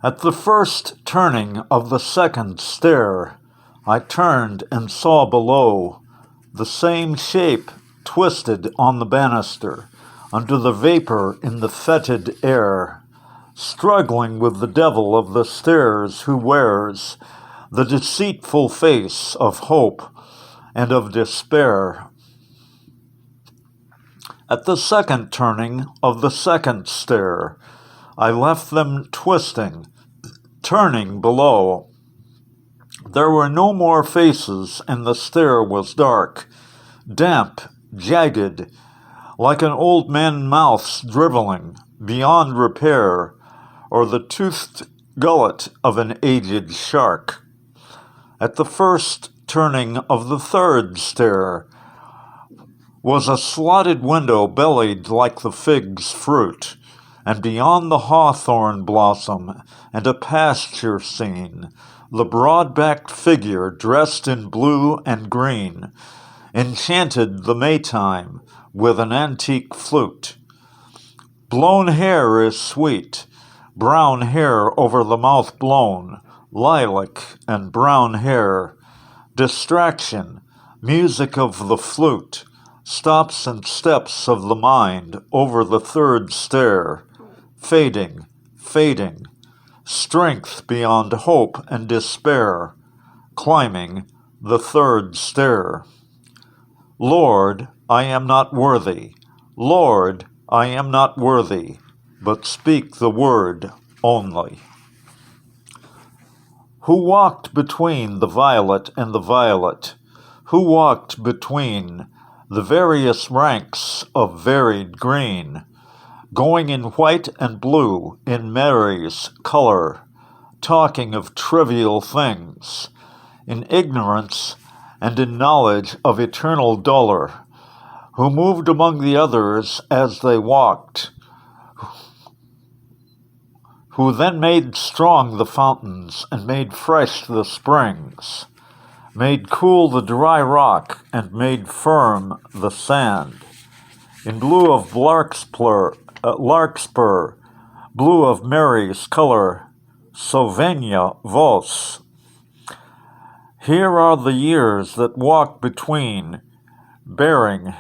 At the first turning of the second stair, I turned and saw below the same shape twisted on the banister, under the vapor in the fetid air, struggling with the devil of the stairs who wears the deceitful face of hope and of despair. At the second turning of the second stair, I left them twisting, turning below. There were no more faces, and the stair was dark, damp, jagged, like an old man's mouth driveling, beyond repair, or the toothed gullet of an aged shark. At the first turning of the third stair was a slotted window bellied like the fig's fruit, and beyond the hawthorn blossom and a pasture scene, the broad-backed figure dressed in blue and green enchanted the Maytime with an antique flute. Blown hair is sweet, brown hair over the mouth blown, lilac and brown hair, distraction, music of the flute, stops and steps of the mind over the third stair, fading, fading, strength beyond hope and despair, climbing the third stair. Lord, I am not worthy. Lord, I am not worthy, but speak the word only. Who walked between the violet and the violet? Who walked between the various ranks of varied green, going in white and blue in Mary's color, talking of trivial things, in ignorance and in knowledge of eternal dolor, who moved among the others as they walked, who then made strong the fountains and made fresh the springs, made cool the dry rock and made firm the sand, in blue of larkspur, blue of Mary's color, Sovenia vos. Here are the years that walk between, bearing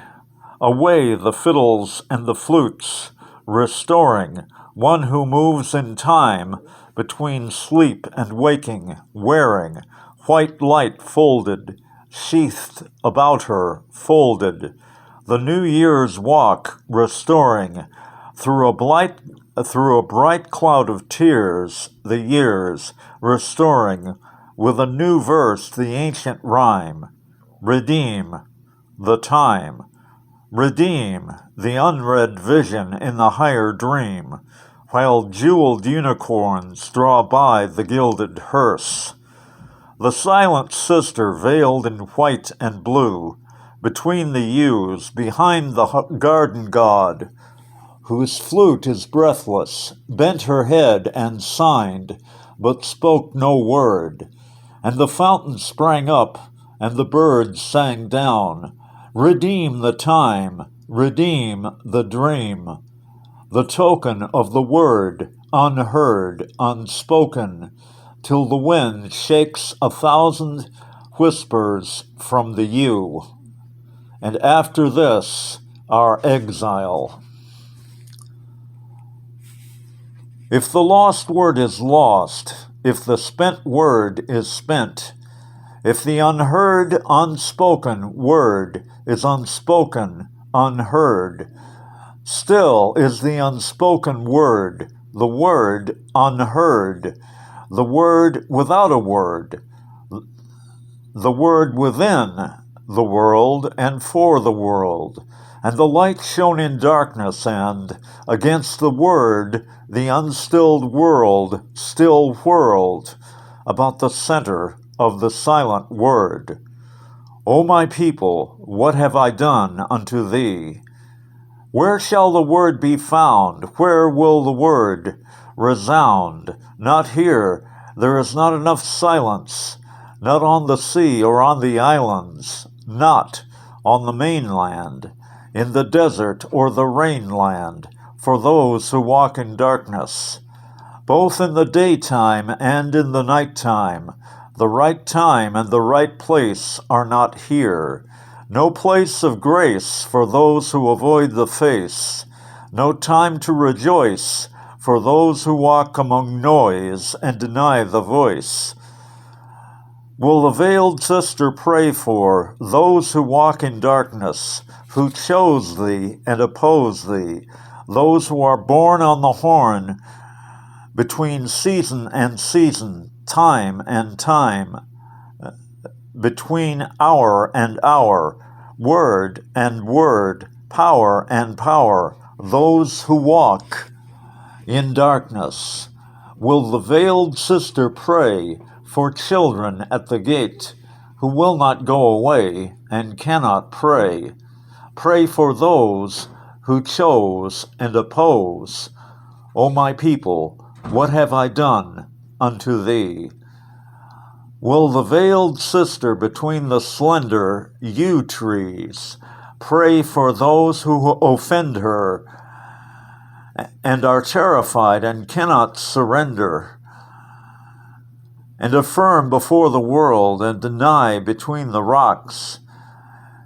away the fiddles and the flutes, restoring one who moves in time between sleep and waking, wearing white light folded, sheathed about her, folded, the New Year's walk, restoring through a bright cloud of tears, the years, restoring with a new verse the ancient rhyme, redeem the time, redeem the unread vision in the higher dream, while jeweled unicorns draw by the gilded hearse. The silent sister veiled in white and blue, between the yews, behind the garden god, whose flute is breathless, bent her head and signed, but spoke no word. And the fountain sprang up, and the birds sang down, redeem the time, redeem the dream, the token of the word, unheard, unspoken, till the wind shakes 1,000 whispers from the yew. And after this, our exile. If the lost word is lost, if the spent word is spent, if the unheard, unspoken word is unspoken, unheard, still is the unspoken word, the word unheard, the word without a word, the word within the world and for the world, and the light shone in darkness, and against the word the unstilled world still whirled about the center of the silent word. O my people, what have I done unto thee? Where shall the word be found? Where will the word resound? Not here. There is not enough silence, not on the sea or on the islands, not on the mainland, in the desert or the rainland, for those who walk in darkness. both in the daytime and in the nighttime. The right time and the right place are not here. No place of grace for those who avoid the face. No time to rejoice for those who walk among noise and deny the voice. Will the veiled sister pray for those who walk in darkness, who chose thee and oppose thee, those who are born on the horn, between season and season, time and time, between hour and hour, word and word, power and power, those who walk in darkness? Will the veiled sister pray for children at the gate who will not go away and cannot pray? Pray for those who chose and oppose. O my people, what have I done unto thee? Will the veiled sister between the slender yew trees pray for those who offend her and are terrified and cannot surrender, and affirm before the world and deny between the rocks,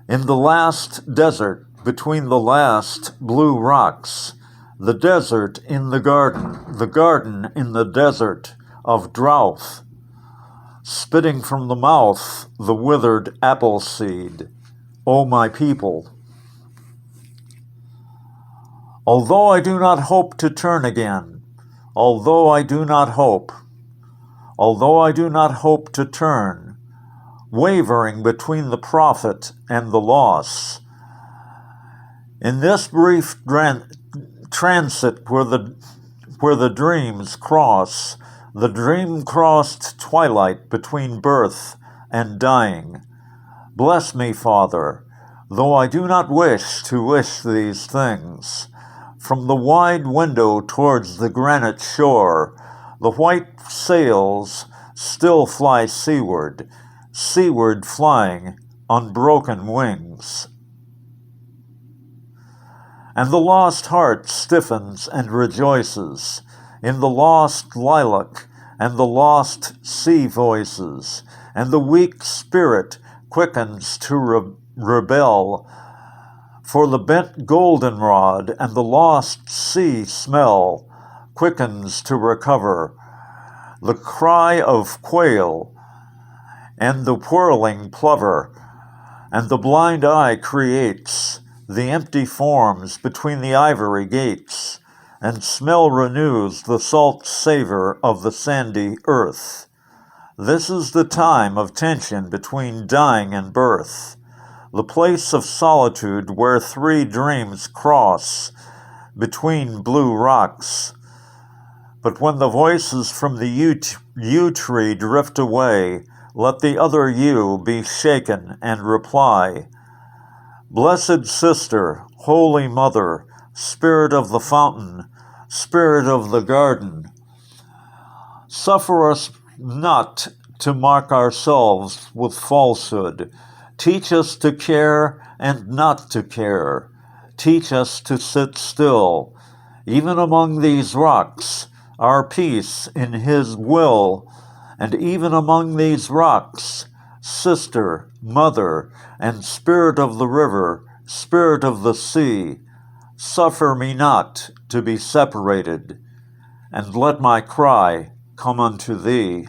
in the last desert between the last blue rocks, the desert in the garden in the desert of drought, spitting from the mouth the withered apple seed, O my people. Although I do not hope to turn again, although I do not hope to turn, wavering between the profit and the loss, in this brief transit where the dreams cross, the dream-crossed twilight between birth and dying. Bless me, Father, though I do not wish to wish these things. From the wide window towards the granite shore, the white sails still fly seaward, seaward flying on broken wings. And the lost heart stiffens and rejoices in the lost lilac and the lost sea voices, and the weak spirit quickens to rebel, for the bent goldenrod and the lost sea smell quickens to recover. The cry of quail and the whirling plover, and the blind eye creates the empty forms between the ivory gates, and smell renews the salt savor of the sandy earth. This is the time of tension between dying and birth, the place of solitude where three dreams cross between blue rocks. But when the voices from the yew tree drift away, let the other yew be shaken and reply, Blessed Sister, Holy Mother, Spirit of the fountain, Spirit of the garden, suffer us not to mark ourselves with falsehood. Teach us to care and not to care. Teach us to sit still, even among these rocks, our peace in His will, and even among these rocks, Sister, Mother, and Spirit of the river, Spirit of the sea, suffer me not to be separated, and let my cry come unto Thee.